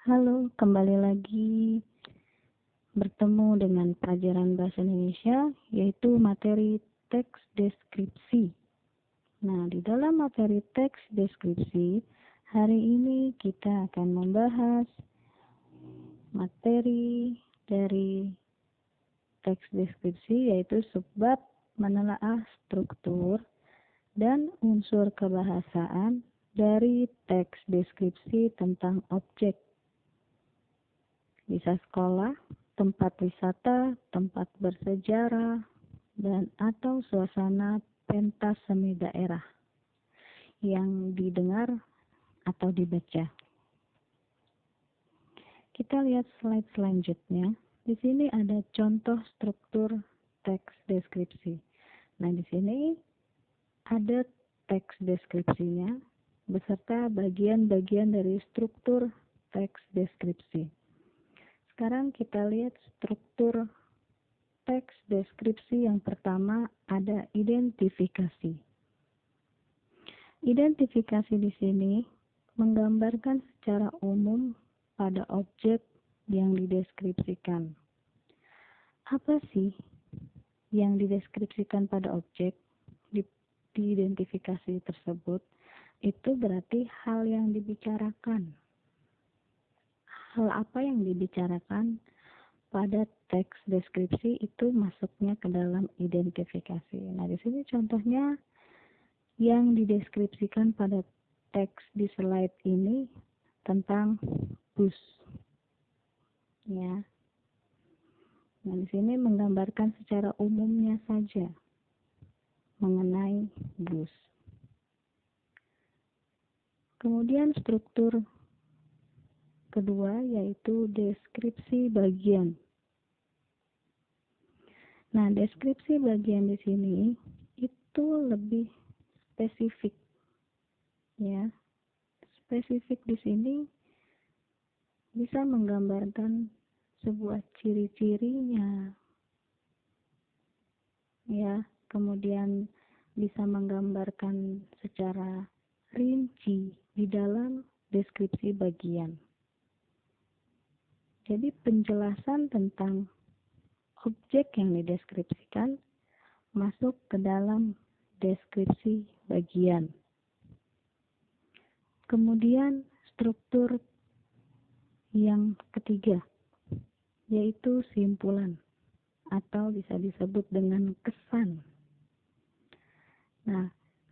Halo, kembali lagi bertemu dengan pelajaran Bahasa Indonesia, yaitu materi teks deskripsi. Nah, di dalam materi teks deskripsi, hari ini kita akan membahas materi dari teks deskripsi, yaitu subbab menelaah struktur dan unsur kebahasaan dari teks deskripsi tentang objek. Bisa sekolah, tempat wisata, tempat bersejarah, dan atau suasana pentas seni daerah yang didengar atau dibaca. Kita lihat slide selanjutnya. Di sini ada contoh struktur teks deskripsi. Nah, di sini ada teks deskripsinya beserta bagian-bagian dari struktur teks deskripsi. Sekarang kita lihat struktur teks deskripsi. Yang pertama ada identifikasi. Identifikasi di sini menggambarkan secara umum pada objek yang dideskripsikan. Apa sih yang dideskripsikan pada objek di identifikasi tersebut? Itu berarti hal yang dibicarakan. Hal apa yang dibicarakan pada teks deskripsi itu masuknya ke dalam identifikasi. Nah, di sini contohnya yang dideskripsikan pada teks di slide ini tentang bus. Ya. Nah, di sini menggambarkan secara umumnya saja mengenai bus. Kemudian struktur kedua yaitu deskripsi bagian. Nah, deskripsi bagian di sini itu lebih spesifik. Ya. Spesifik di sini bisa menggambarkan sebuah ciri-cirinya. Ya, kemudian bisa menggambarkan secara rinci di dalam deskripsi bagian. Jadi penjelasan tentang objek yang dideskripsikan masuk ke dalam deskripsi bagian. Kemudian struktur yang ketiga yaitu simpulan atau bisa disebut dengan kesan. Nah,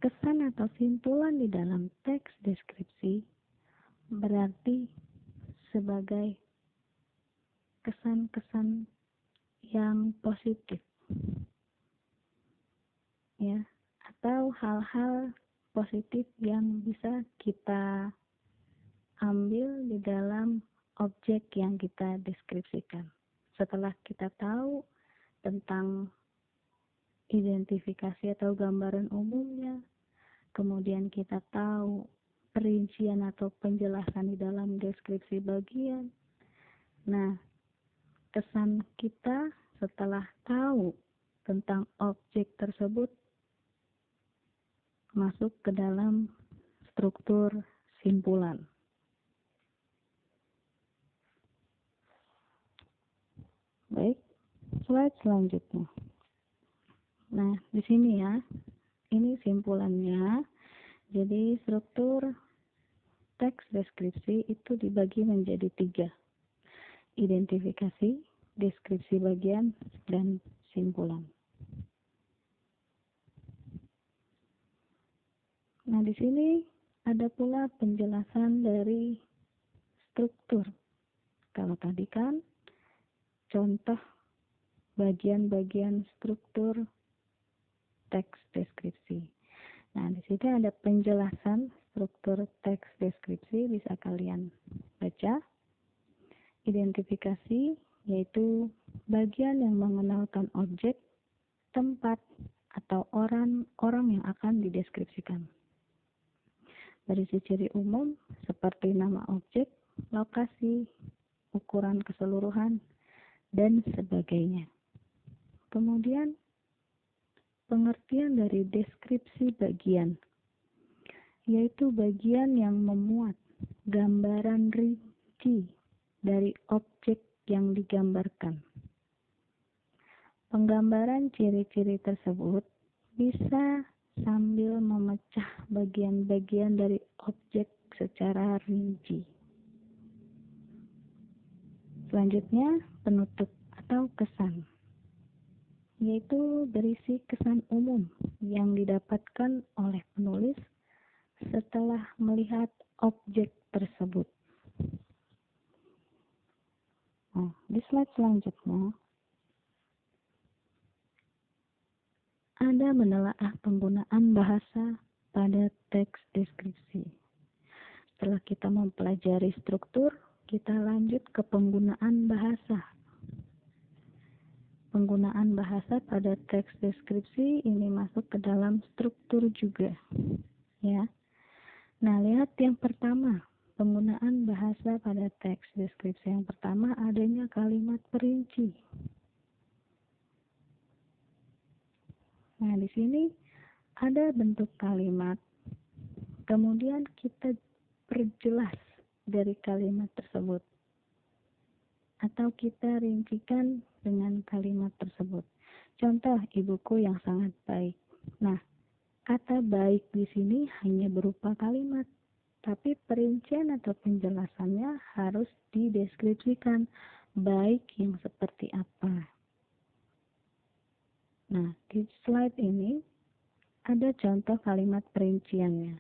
kesan atau simpulan di dalam teks deskripsi berarti sebagai kesan-kesan yang positif, ya, atau hal-hal positif yang bisa kita ambil di dalam objek yang kita deskripsikan. Setelah kita tahu tentang identifikasi atau gambaran umumnya, kemudian kita tahu perincian atau penjelasan di dalam deskripsi bagian. Nah, kesan kita setelah tahu tentang objek tersebut masuk ke dalam struktur simpulan. Baik, slide selanjutnya. Nah, di sini ya, ini simpulannya. Jadi struktur teks deskripsi itu dibagi menjadi 3. Identifikasi, deskripsi bagian, dan simpulan. Nah, di sini ada pula penjelasan dari struktur. Kalau tadi kan contoh bagian-bagian struktur teks deskripsi. Nah, di sini ada penjelasan struktur teks deskripsi, bisa kalian baca. Identifikasi yaitu bagian yang mengenalkan objek, tempat, atau orang yang akan dideskripsikan. Berisi ciri umum seperti nama objek, lokasi, ukuran keseluruhan, dan sebagainya. Kemudian pengertian dari deskripsi bagian, yaitu bagian yang memuat gambaran rinci rinci dari objek yang digambarkan. Penggambaran ciri-ciri tersebut bisa sambil memecah bagian-bagian dari objek secara rinci. Selanjutnya, penutup atau kesan, yaitu berisi kesan umum yang didapatkan oleh penulis setelah melihat objek tersebut. Nah, di slide selanjutnya, ada menelaah penggunaan bahasa pada teks deskripsi. Setelah kita mempelajari struktur, kita lanjut ke penggunaan bahasa. Penggunaan bahasa pada teks deskripsi ini masuk ke dalam struktur juga, ya. Nah, lihat yang pertama, penggunaan bahasa pada teks deskripsi. Yang pertama, adanya kalimat perinci. Nah, di sini ada bentuk kalimat. Kemudian kita perjelas dari kalimat tersebut. Atau kita rincikan dengan kalimat tersebut. Contoh, ibuku yang sangat baik. Nah, kata baik di sini hanya berupa kalimat, tapi perincian atau penjelasannya harus dideskripsikan baik yang seperti apa. Nah, di slide ini ada contoh kalimat perinciannya.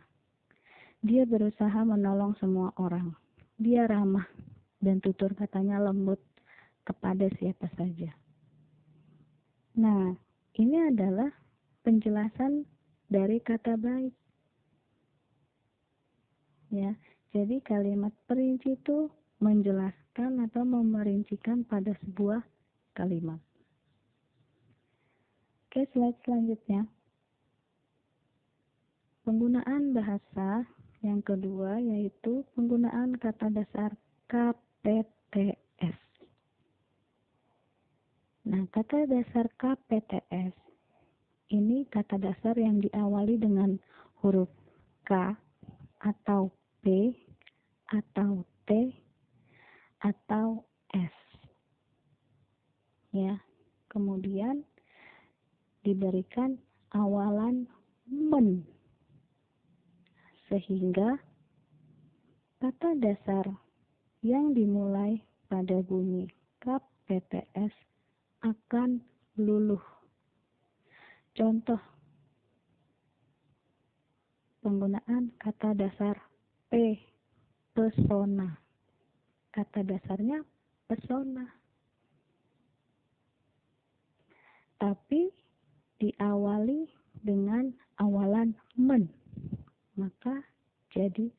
Dia berusaha menolong semua orang. Dia ramah dan tutur katanya lembut kepada siapa saja. Nah, ini adalah penjelasan dari kata baik. Ya, jadi kalimat perinci itu menjelaskan atau memerincikan pada sebuah kalimat. Oke, slide selanjutnya. Penggunaan bahasa yang kedua yaitu penggunaan kata dasar KPTS. Nah, kata dasar KPTS ini kata dasar yang diawali dengan huruf K atau P atau T atau S. Ya, kemudian diberikan awalan men, sehingga kata dasar yang dimulai pada bunyi KPTS akan luluh. Contoh penggunaan kata dasar P, pesona. Kata dasarnya pesona. Tapi diawali dengan awalan men, maka jadi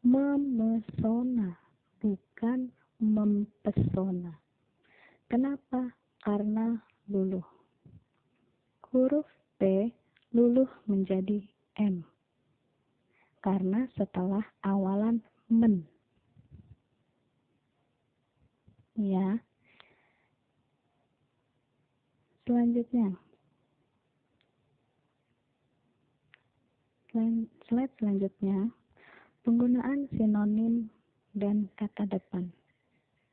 memesona, bukan mempesona. Kenapa? Karena luluh. Huruf P luluh menjadi M, karena setelah awalan men. Ya. Selanjutnya. Slide selanjutnya, penggunaan sinonim dan kata depan.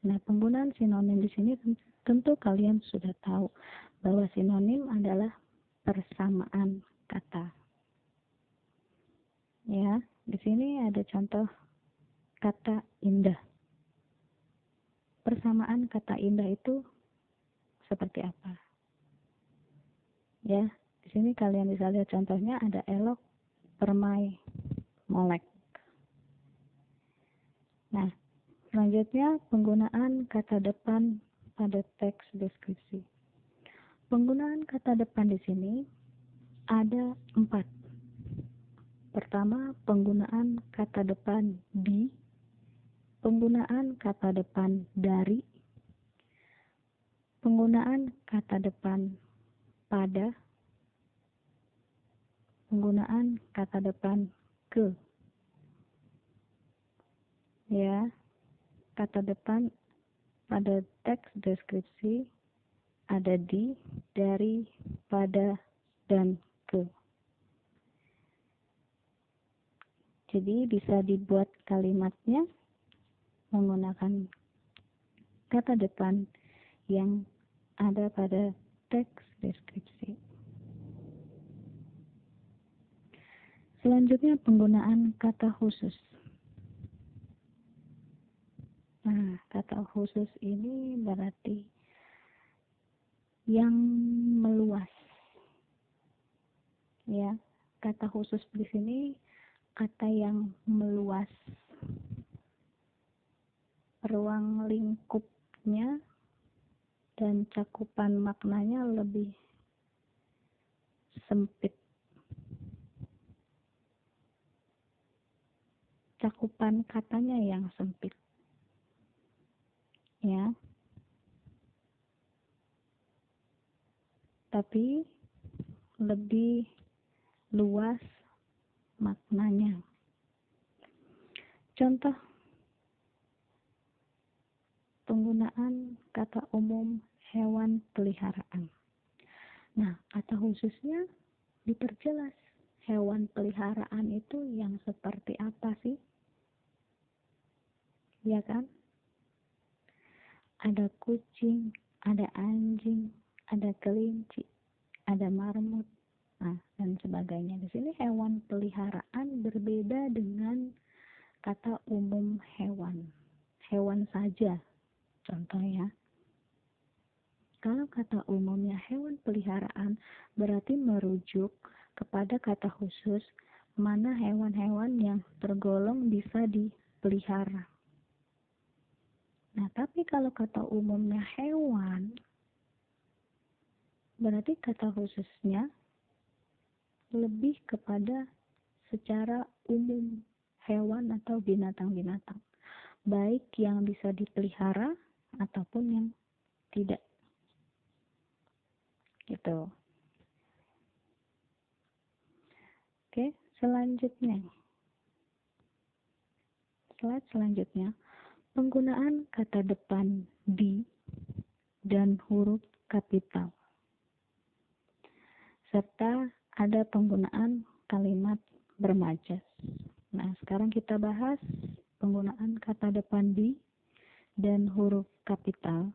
Nah, penggunaan sinonim di sini tentu kalian sudah tahu bahwa sinonim adalah persamaan kata. Ya, di sini ada contoh kata indah. Persamaan kata indah itu seperti apa? Ya, di sini kalian bisa lihat contohnya ada elok, permai, molek. Nah, selanjutnya penggunaan kata depan pada teks deskripsi. Penggunaan kata depan di sini ada 4. Pertama, penggunaan kata depan di, penggunaan kata depan dari, penggunaan kata depan pada, penggunaan kata depan ke. Ya, kata depan pada teks deskripsi ada di, dari, pada, dan ke. Jadi bisa dibuat kalimatnya menggunakan kata depan yang ada pada teks deskripsi. Selanjutnya penggunaan kata khusus. Nah, kata khusus ini berarti yang meluas. Ya, kata khusus di sini kata yang meluas. Ruang lingkupnya dan cakupan maknanya lebih sempit. Cakupan katanya yang sempit. Ya. Tapi lebih luas maknanya. Contoh penggunaan kata umum hewan peliharaan. Nah, kata khususnya diperjelas. Hewan peliharaan itu yang seperti apa sih? Ya kan? Ada kucing, ada anjing, ada kelinci, ada marmut, nah, dan sebagainya. Di sini hewan peliharaan berbeda dengan kata umum hewan. Hewan saja, contohnya. Kalau kata umumnya hewan peliharaan, berarti merujuk kepada kata khusus mana hewan-hewan yang tergolong bisa dipelihara. Nah, tapi kalau kata umumnya hewan, berarti kata khususnya lebih kepada secara umum hewan atau binatang-binatang, baik yang bisa dipelihara ataupun yang tidak. Gitu. Oke, selanjutnya. Slide selanjutnya. Penggunaan kata depan di dan huruf kapital. Serta ada penggunaan kalimat bermajas. Nah, sekarang kita bahas penggunaan kata depan di dan huruf kapital.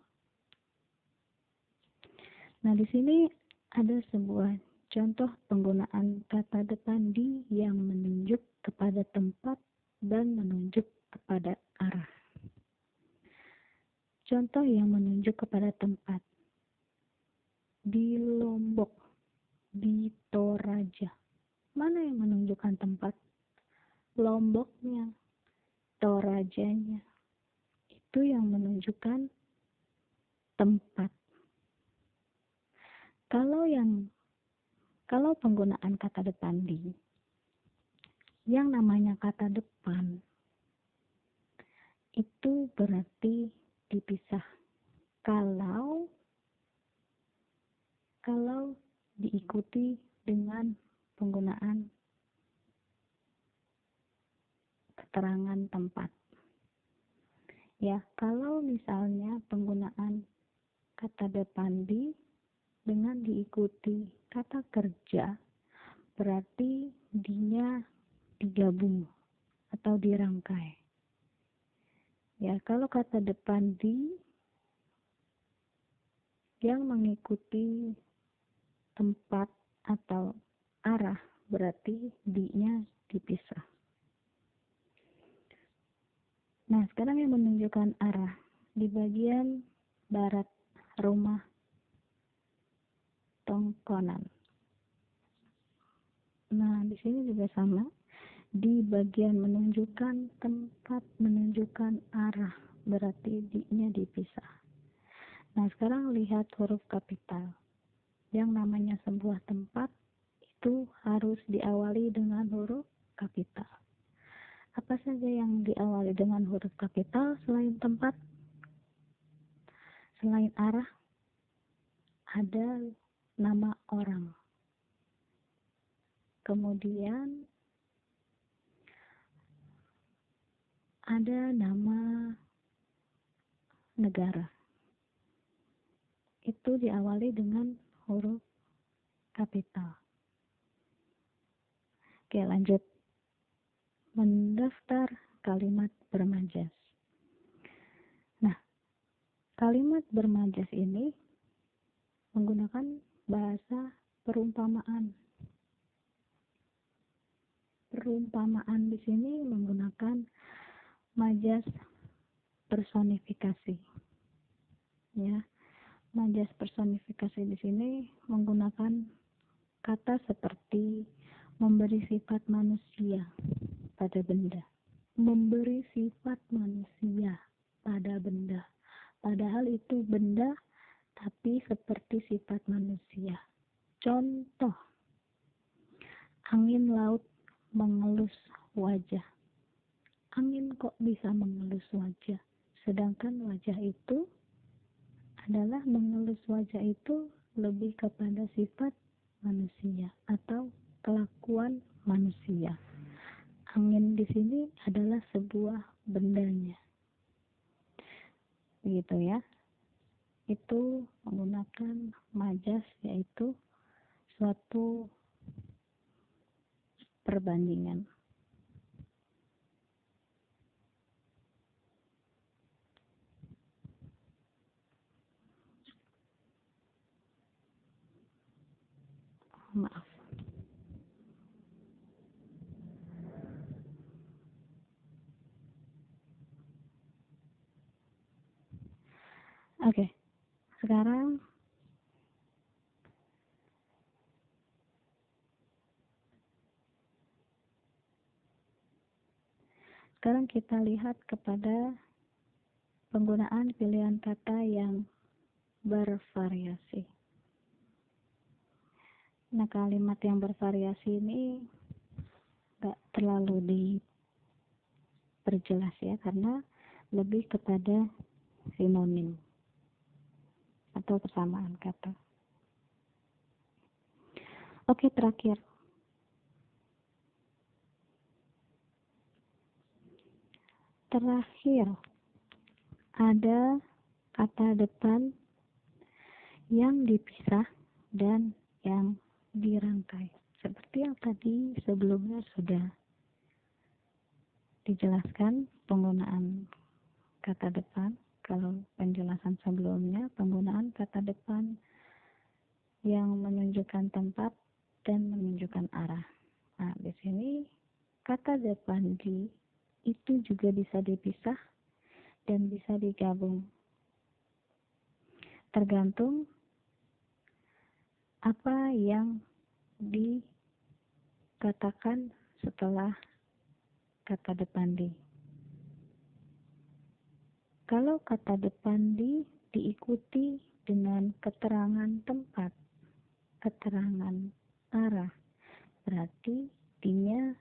Nah, di sini ada sebuah contoh penggunaan kata depan di yang menunjuk kepada tempat dan menunjuk kepada arah. Contoh yang menunjuk kepada tempat. Di Lombok, di Toraja. Mana yang menunjukkan tempat? Lomboknya, Torajanya. Itu yang menunjukkan tempat. Kalau penggunaan kata depan di, yang namanya kata depan itu berarti dipisah. Kalau diikuti dengan penggunaan keterangan tempat. Ya, kalau misalnya penggunaan kata depan di dengan diikuti kata kerja, berarti dinya digabung atau dirangkai. Ya, kalau kata depan di yang mengikuti tempat atau arah, berarti di-nya dipisah. Nah, sekarang yang menunjukkan arah di bagian barat rumah Tongkonan. Nah, di sini juga sama. Di bagian menunjukkan tempat, menunjukkan arah, berarti di-nya dipisah. Nah, sekarang lihat huruf kapital. Yang namanya sebuah tempat itu harus diawali dengan huruf kapital. Apa saja yang diawali dengan huruf kapital selain tempat? Selain arah, ada nama orang. Kemudian ada nama negara. Itu diawali dengan huruf kapital. Oke, lanjut. Mendaftar kalimat bermajas. Kalimat bermajas ini menggunakan bahasa perumpamaan. Perumpamaan di sini menggunakan majas personifikasi. Ya, majas personifikasi di sini menggunakan kata seperti memberi sifat manusia pada benda. Memberi sifat manusia pada benda. Padahal itu benda, tapi seperti sifat manusia. Contoh, angin laut mengelus wajah. Angin kok bisa mengelus wajah? Sedangkan wajah itu adalah mengelus wajah itu lebih kepada sifat manusia atau kelakuan manusia. Angin di sini adalah sebuah bendanya. Begitu ya. Itu menggunakan majas, yaitu suatu perbandingan. Maaf. Oke. Sekarang kita lihat kepada penggunaan pilihan kata yang bervariasi. Nah, kalimat yang bervariasi ini gak terlalu diperjelas ya, karena lebih kepada sinonim atau persamaan kata. Oke, terakhir. Ada kata depan yang dipisah dan yang dirangkai. Seperti yang tadi sebelumnya sudah dijelaskan penggunaan kata depan. Kalau penjelasan sebelumnya, penggunaan kata depan yang menunjukkan tempat dan menunjukkan arah. Nah, di sini kata depan di itu juga bisa dipisah dan bisa digabung. Tergantung apa yang dikatakan setelah kata depan di. Kalau kata depan di diikuti dengan keterangan tempat, keterangan arah, berarti dinya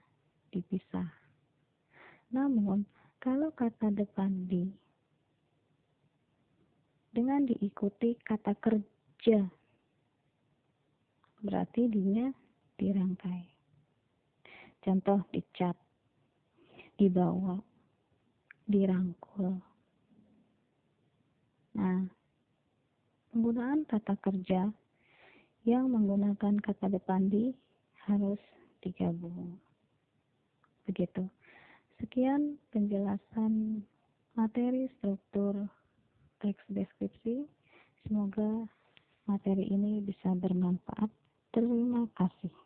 dipisah. Namun, kalau kata depan di dengan diikuti kata kerja, berarti dinya dirangkai. Contoh, dicat, dibawa, dirangkul. Nah, penggunaan kata kerja yang menggunakan kata depan di harus digabung. Begitu. Sekian penjelasan materi struktur teks deskripsi. Semoga materi ini bisa bermanfaat. Terima kasih.